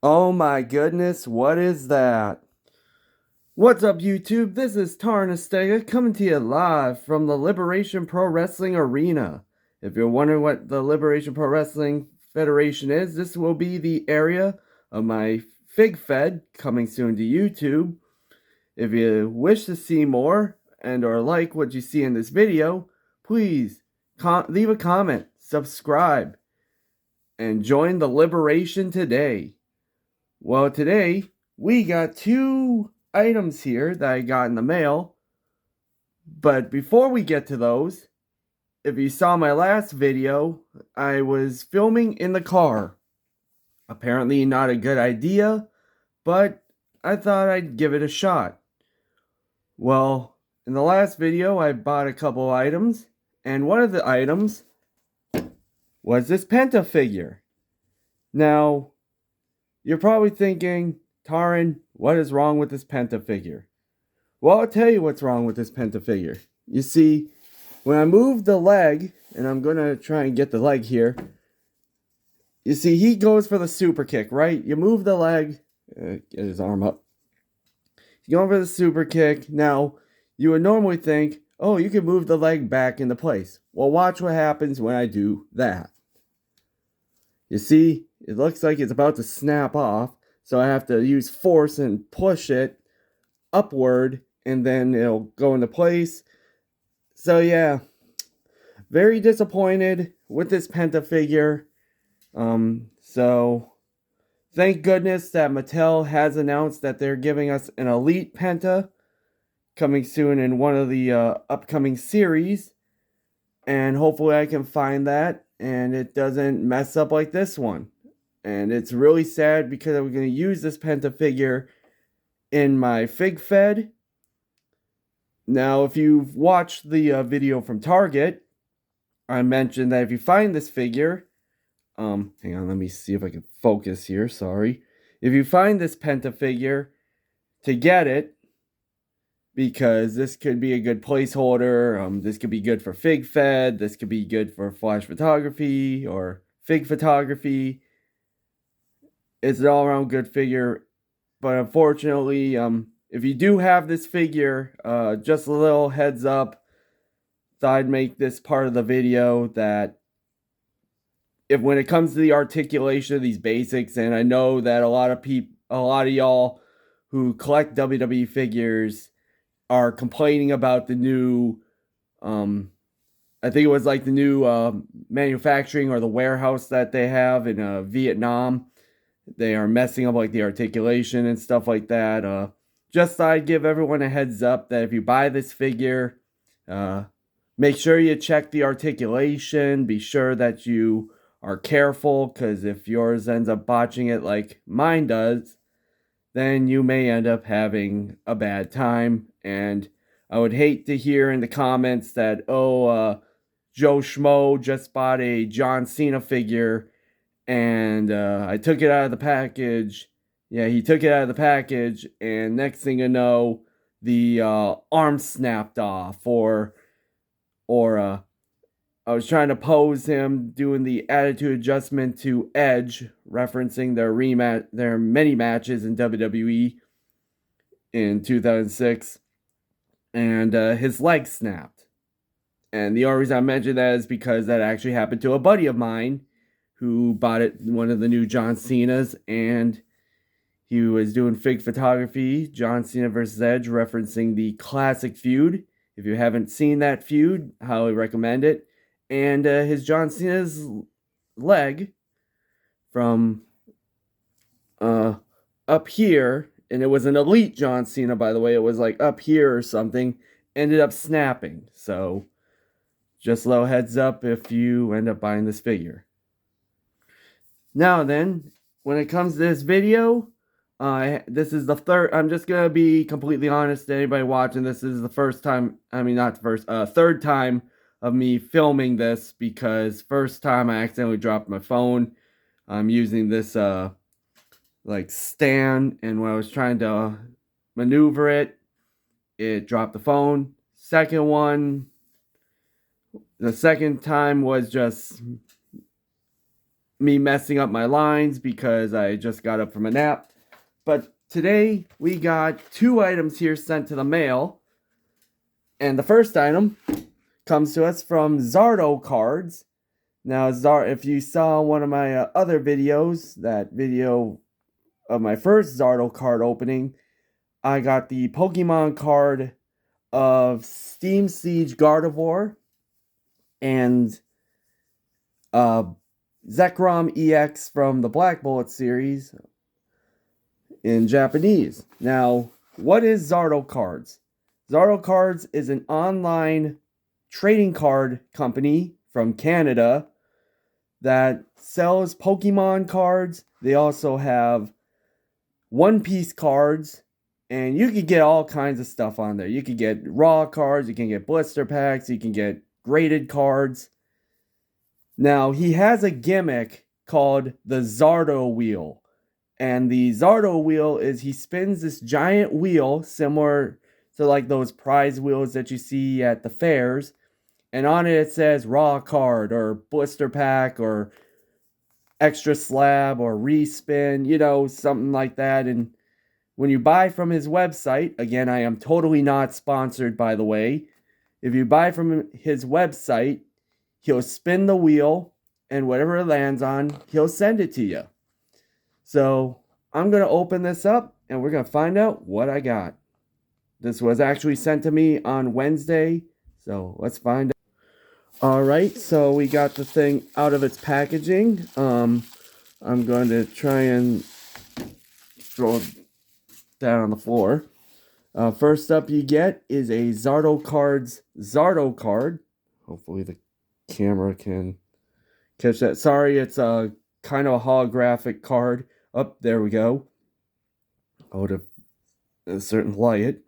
Oh my goodness, what is that? What's up, YouTube? This is Tarin Astaga coming to you live from the Liberation Pro Wrestling Arena. If you're wondering what the Liberation Pro Wrestling Federation is, this will be the area of my Fig Fed coming soon to YouTube. If you wish to see more and or like what you see in this video, please leave a comment, subscribe, and join the Liberation today. Well, today we got two items here that I got in the mail. But before we get to those, if you saw my last video, I was filming in the car. Apparently, not a good idea, but I thought I'd give it a shot. Well, in the last video, I bought a couple items, and one of the items was this Penta figure. Now, you're probably thinking, Tarin, what is wrong with this Penta figure? Well, I'll tell you what's wrong with this Penta figure. You see, when I move the leg, and I'm going to try and get the leg here, you see, he goes for the super kick, right? You move the leg, get his arm up. He's going for the super kick. Now, you would normally think, oh, you can move the leg back into place. Well, watch what happens when I do that. You see, it looks like it's about to snap off, so I have to use force and push it upward, and then it'll go into place. So yeah, very disappointed with this Penta figure. So thank goodness that Mattel has announced that they're giving us an Elite Penta coming soon in one of the upcoming series, and hopefully I can find that and it doesn't mess up like this one. And it's really sad because I'm going to use this Penta figure in my Fig Fed. Now, if you've watched the video from Target, I mentioned that if you find this figure, hang on, let me see if I can focus here, sorry. If you find this Penta figure, to get it, because this could be a good placeholder, this could be good for Fig Fed, this could be good for flash photography or Fig photography. It's an all-around good figure, but unfortunately, if you do have this figure, just a little heads up, thought I'd make this part of the video that if when it comes to the articulation of these basics, and I know that a lot of y'all who collect WWE figures are complaining about the new, I think it was like the new manufacturing or the warehouse that they have in Vietnam. They are messing up like the articulation and stuff like that. Just thought I'd give everyone a heads up that if you buy this figure, make sure you check the articulation. Be sure that you are careful, because if yours ends up botching it like mine does, then you may end up having a bad time. And I would hate to hear in the comments that, Joe Schmo just bought a John Cena figure and I took it out of the package. Yeah, he took it out of the package, and next thing you know, the arm snapped off, or I was trying to pose him doing the attitude adjustment to Edge, referencing their many matches in WWE in 2006, and his leg snapped. And the only reason I mentioned that is because that actually happened to a buddy of mine who bought it, one of the new John Cena's, and he was doing fig photography, John Cena versus Edge, referencing the classic feud. If you haven't seen that feud, highly recommend it. And his John Cena's leg from up here, and it was an elite John Cena, by the way, it was like up here or something, ended up snapping. So just a little heads up if you end up buying this figure. Now then, when it comes to this video, this is the third. I'm just gonna be completely honest to anybody watching. This is the first time. I mean, not the first. Third time of me filming this, because first time I accidentally dropped my phone. I'm using this like stand, and when I was trying to maneuver it, it dropped the phone. The second time was just me messing up my lines because I just got up from a nap. But today we got 2 items here sent to the mail. And the first item comes to us from Zardo Cards. Now, if you saw one of my other videos, that video of my first Zardo card opening, I got the Pokemon card of Steam Siege Gardevoir and Zekrom EX from the Black Bullet series in Japanese. Now, what is Zardo Cards? Zardo Cards is an online trading card company from Canada that sells Pokemon cards. They also have One Piece cards, and you can get all kinds of stuff on there. You can get raw cards, you can get blister packs, you can get graded cards. Now, he has a gimmick called the Zardo wheel. And the Zardo wheel is he spins this giant wheel similar to like those prize wheels that you see at the fairs. And on it says raw card or blister pack or extra slab or respin, something like that. And when you buy from his website, again, I am totally not sponsored, by the way. If you buy from his website, he'll spin the wheel, and whatever it lands on, he'll send it to you. So I'm going to open this up, and we're going to find out what I got. This was actually sent to me on Wednesday, so let's find out. All right, so we got the thing out of its packaging. I'm going to try and throw that on the floor. First up you get is a Zardo Cards Zardo card. Hopefully the camera can catch that. Sorry, it's a kind of a holographic card. Oh, there we go. I would have a certain light.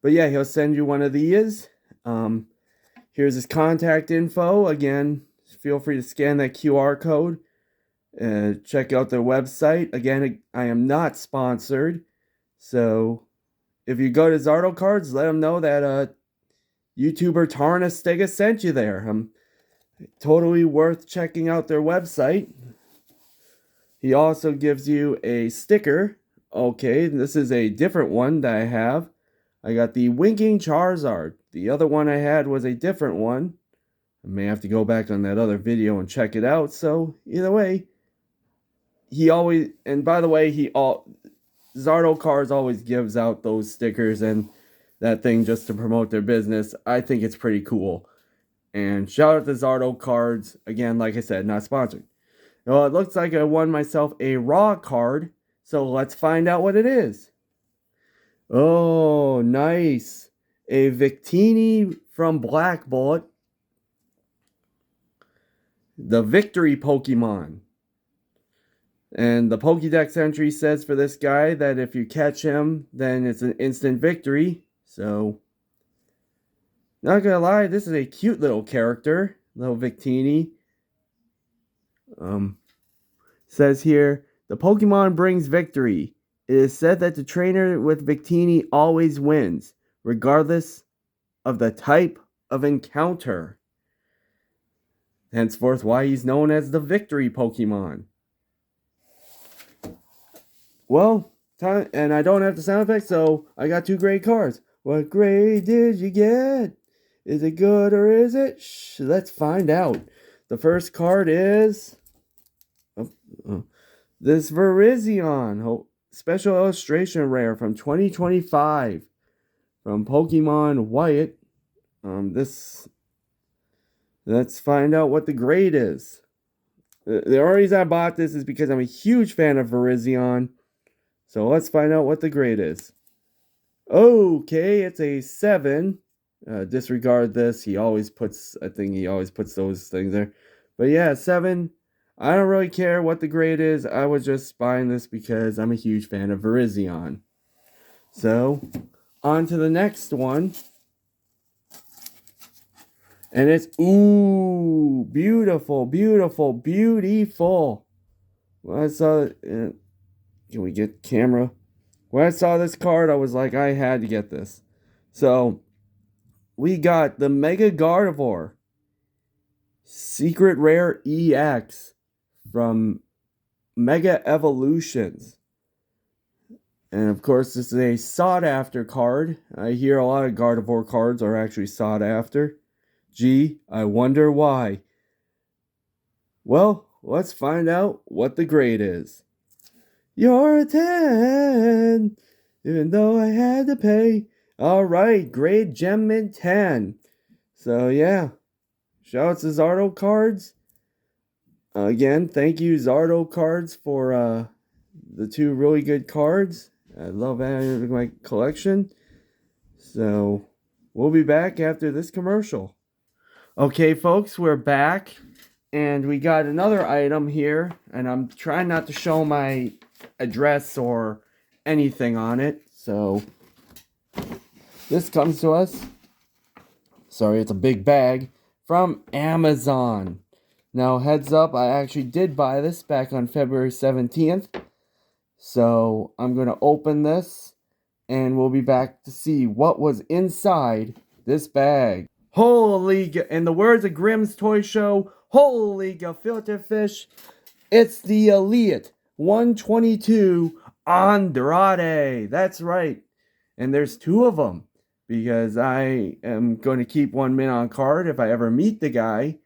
But yeah, he'll send you one of these. Here's his contact info. Again, feel free to scan that QR code. Check out their website. Again, I am not sponsored. So if you go to Zardo Cards, let them know that YouTuber Tarin Astaga sent you there. Totally worth checking out their website. He also gives you a sticker. Okay, this is a different one that I have. I got the Winking Charizard. The other one I had was a different one. I may have to go back on that other video and check it out. So either way, and by the way, Zardo Cards always gives out those stickers and that thing just to promote their business. I think it's pretty cool. And shout out to Zardo Cards. Again, like I said, not sponsored. Well, it looks like I won myself a raw card. So let's find out what it is. Oh, nice. A Victini from Black Bullet. The Victory Pokemon. And the Pokédex entry says for this guy that if you catch him, then it's an instant victory. So, not gonna lie, this is a cute little character, little Victini. Says here, the Pokemon brings victory. It is said that the trainer with Victini always wins, regardless of the type of encounter. Henceforth, why he's known as the Victory Pokemon. Well, and I don't have the sound effects, so I got 2 grade cards. What grade did you get? Is it good or is it? Let's find out. The first card is this Virizion. Special illustration rare from 2025 from Pokemon White. Let's find out what the grade is. The only reason I bought this is because I'm a huge fan of Virizion. So let's find out what the grade is. Okay, it's a 7. Disregard this. I think he always puts those things there. But yeah, 7. I don't really care what the grade is. I was just buying this because I'm a huge fan of Virizion. So, on to the next one. And it's, ooh, beautiful, beautiful, beautiful. When I saw, can we get camera? When I saw this card, I was like, I had to get this. So, we got the Mega Gardevoir. Secret Rare EX from Mega Evolutions. And of course, this is a sought after card. I hear a lot of Gardevoir cards are actually sought after. Gee, I wonder why. Well, let's find out what the grade is. You're a 10, even though I had to pay. Alright, grade Gem Mint 10. So yeah, shout out to Zardo Cards. Again, thank you Zardo Cards for the two really good cards. I love adding to my collection. So we'll be back after this commercial. Okay, folks, we're back. And we got another item here. And I'm trying not to show my address or anything on it. So this comes to us. Sorry, it's a big bag. From Amazon. Now, heads up, I actually did buy this back on February 17th. So I'm going to open this. And we'll be back to see what was inside this bag. Holy, in the words of Grimm's Toy Show, holy gefilte fish, it's the Elite 122 Andrade. That's right. And there's two of them, because I am going to keep one mint on card if I ever meet the guy.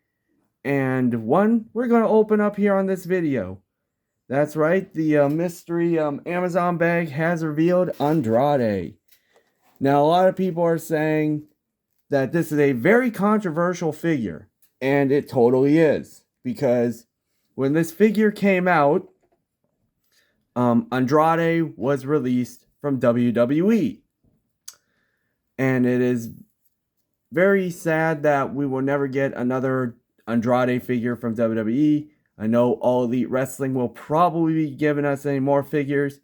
And one we're going to open up here on this video. That's right, the mystery Amazon bag has revealed Andrade. Now, a lot of people are saying that this is a very controversial figure, and it totally is, because when this figure came out, Andrade was released from WWE, and it is very sad that we will never get another Andrade figure from WWE. I know All Elite Wrestling will probably be giving us any more figures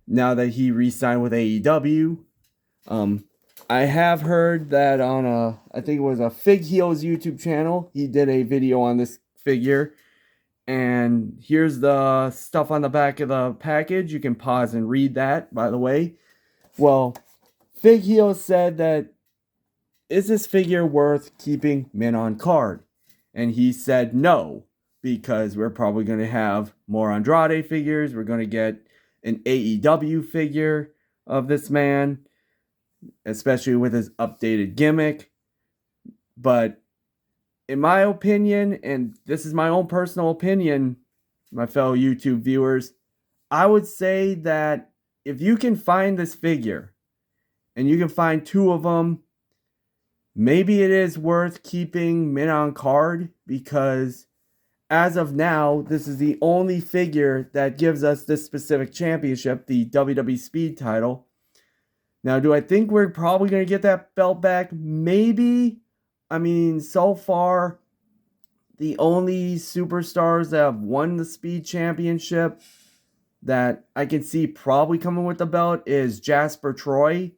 now that he re-signed with AEW. I have heard that on I think it was a Fig Heels YouTube channel, he did a video on this figure. And here's the stuff on the back of the package. You can pause and read that, by the way. Well, Fig Heels said that, is this figure worth keeping mint on card? And he said no, because we're probably going to have more Andrade figures. We're going to get an AEW figure of this man, especially with his updated gimmick. But in my opinion, and this is my own personal opinion, my fellow YouTube viewers, I would say that if you can find this figure, and you can find two of them, maybe it is worth keeping mint on card, because as of now, this is the only figure that gives us this specific championship, the WWE Speed title. Now, do I think we're probably going to get that belt back? Maybe. I mean, so far, the only superstars that have won the Speed Championship that I can see probably coming with the belt is Jasper Troy.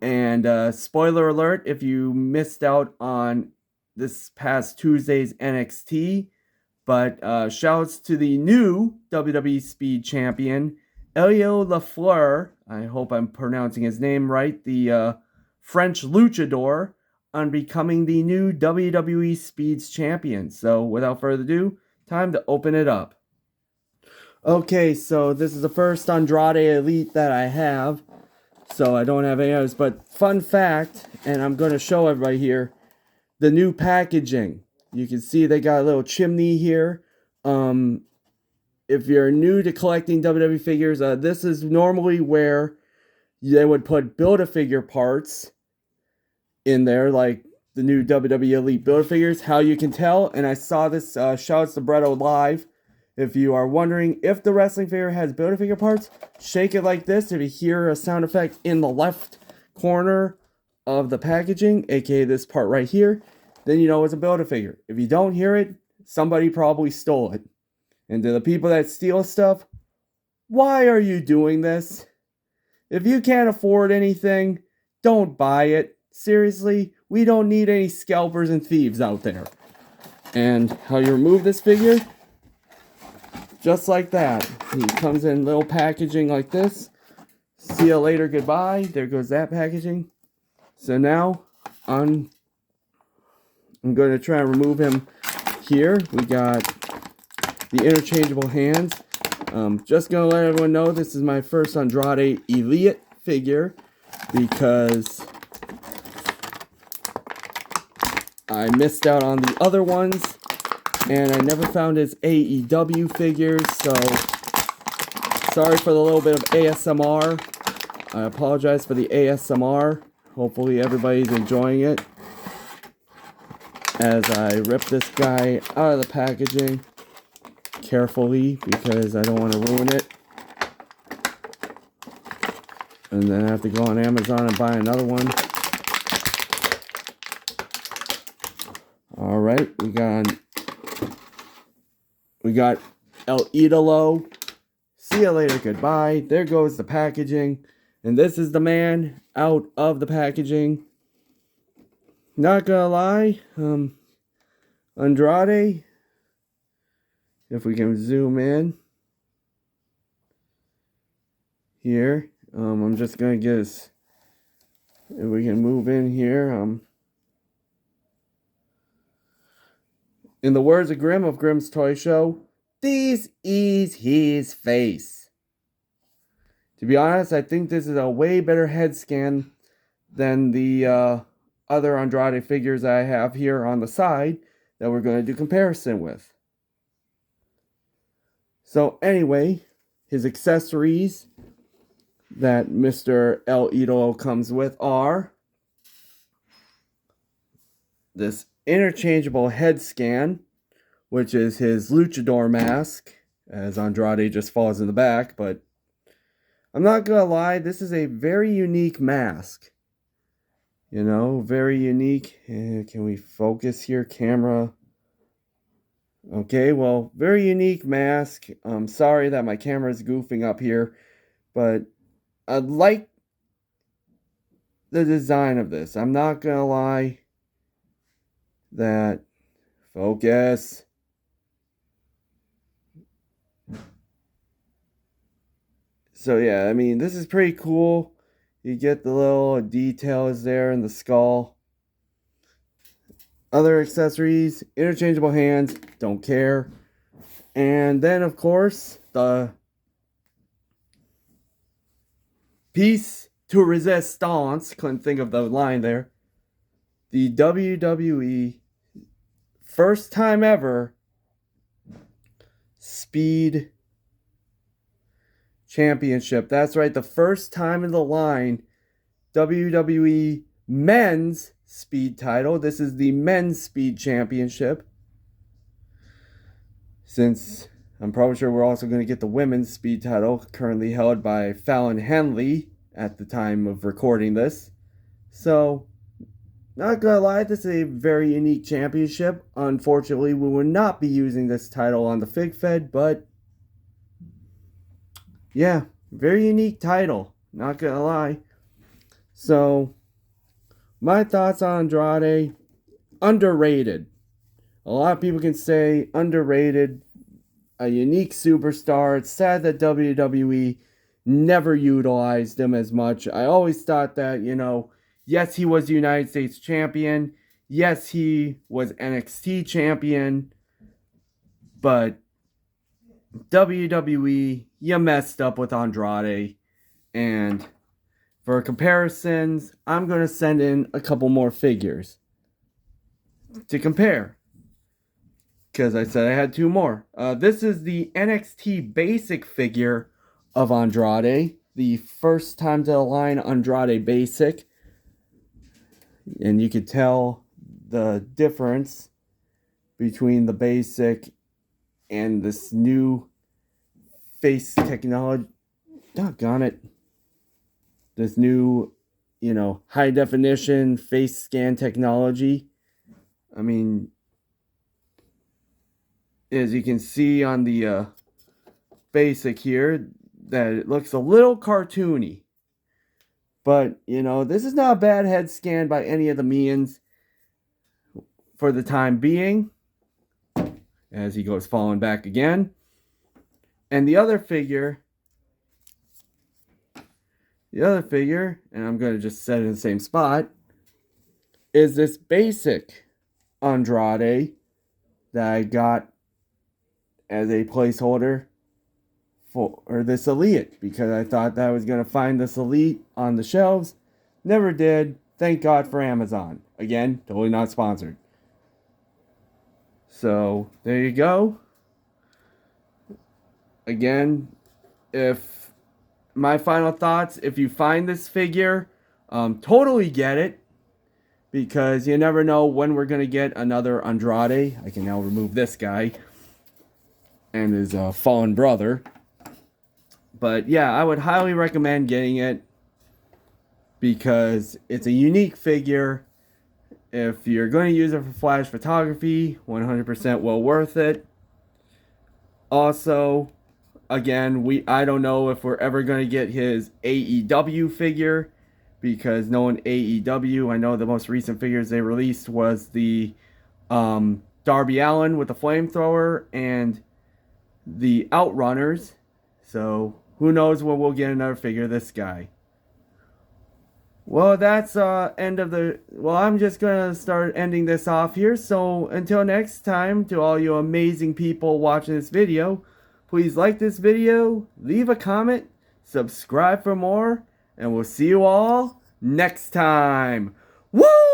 And spoiler alert, if you missed out on this past Tuesday's NXT, but shouts to the new WWE Speed Champion, Elio Lafleur, I hope I'm pronouncing his name right, the French luchador, on becoming the new WWE Speeds Champion. So without further ado, time to open it up. Okay, so this is the first Andrade Elite that I have, so I don't have any others, but fun fact, and I'm going to show everybody here, the new packaging. You can see they got a little chimney here. If you're new to collecting WWE figures, this is normally where they would put Build-A-Figure parts in there, like the new WWE Elite Build-A-Figures. How you can tell, and I saw this, shouts to Bretto Live. If you are wondering if the wrestling figure has Build-A-Figure parts, shake it like this. If you hear a sound effect in the left corner of the packaging, aka this part right here, then you know it's a Build-A-Figure. If you don't hear it, somebody probably stole it. And to the people that steal stuff, why are you doing this? If you can't afford anything, don't buy it. Seriously, we don't need any scalpers and thieves out there. And how you remove this figure? Just like that. He comes in little packaging like this. See you later, goodbye. There goes that packaging. So now, I'm going to try and remove him here. We got the interchangeable hands. Just gonna let everyone know this is my first Andrade Elite figure because I missed out on the other ones and I never found his AEW figures, so sorry for the little bit of ASMR. I apologize for the ASMR. Hopefully everybody's enjoying it as I rip this guy out of the packaging carefully because I don't want to ruin it. And then I have to go on Amazon and buy another one. Alright, we got El Idolo. See you later, goodbye. There goes the packaging. And this is the man out of the packaging. Not gonna lie, Andrade, if we can zoom in here, I'm just gonna get us, if we can move in here, in the words of Grimm of Grimm's Toy Show, this is his face. To be honest, I think this is a way better head scan than the other Andrade figures I have here on the side that we're going to do comparison with. So anyway, his accessories that Mr. El Idolo comes with are this interchangeable head scan, which is his luchador mask, as Andrade just falls in the back, but I'm not gonna lie, this is a very unique mask. You know, very unique. Can we focus here, camera? Okay, well, very unique mask. I'm sorry that my camera is goofing up here, but I like the design of this. I'm not gonna lie that, focus. So yeah, I mean, this is pretty cool. You get the little details there in the skull. Other accessories, interchangeable hands, don't care. And then, of course, the piece to resistance, couldn't think of the line there. The WWE first time ever Speed Championship. That's right, the first time in the line WWE Men's Speed title. This is the Men's Speed Championship. Since I'm probably sure we're also going to get the Women's Speed title, currently held by Fallon Henley at the time of recording this. So, not gonna lie, this is a very unique championship. Unfortunately, we will not be using this title on the Fig Fed, but yeah, very unique title. Not gonna lie. So, my thoughts on Andrade, underrated. A lot of people can say underrated, a unique superstar. It's sad that WWE never utilized him as much. I always thought that, you know, yes, he was the United States champion. Yes, he was NXT champion. But WWE, you messed up with Andrade. And for comparisons, I'm going to send in a couple more figures to compare. Because I said I had two more. This is the NXT basic figure of Andrade. The first time to align Andrade basic. And you could tell the difference between the basic and this new face technology. Doggone it. This new, you know, high definition face scan technology. I mean, as you can see on the basic here, that it looks a little cartoony. But, you know, this is not a bad head scan by any of the means for the time being. As he goes falling back again. And the other figure, and I'm going to just set it in the same spot, is this basic Andrade that I got as a placeholder for this Elite, because I thought that I was going to find this Elite on the shelves. Never did. Thank God for Amazon. Again, totally not sponsored. So, there you go. Again, if my final thoughts, if you find this figure, totally get it, because you never know when we're going to get another Andrade. I can now remove this guy and his fallen brother. But yeah, I would highly recommend getting it, because it's a unique figure. If you're going to use it for flash photography, 100% well worth it. Also, again, I don't know if we're ever going to get his AEW figure, because knowing AEW, I know the most recent figures they released was the Darby Allin with the flamethrower and the Outrunners. So who knows when we'll get another figure of this guy. Well, that's end of the... Well, I'm just going to start ending this off here. So until next time, to all you amazing people watching this video, please like this video, leave a comment, subscribe for more, and we'll see you all next time. Woo!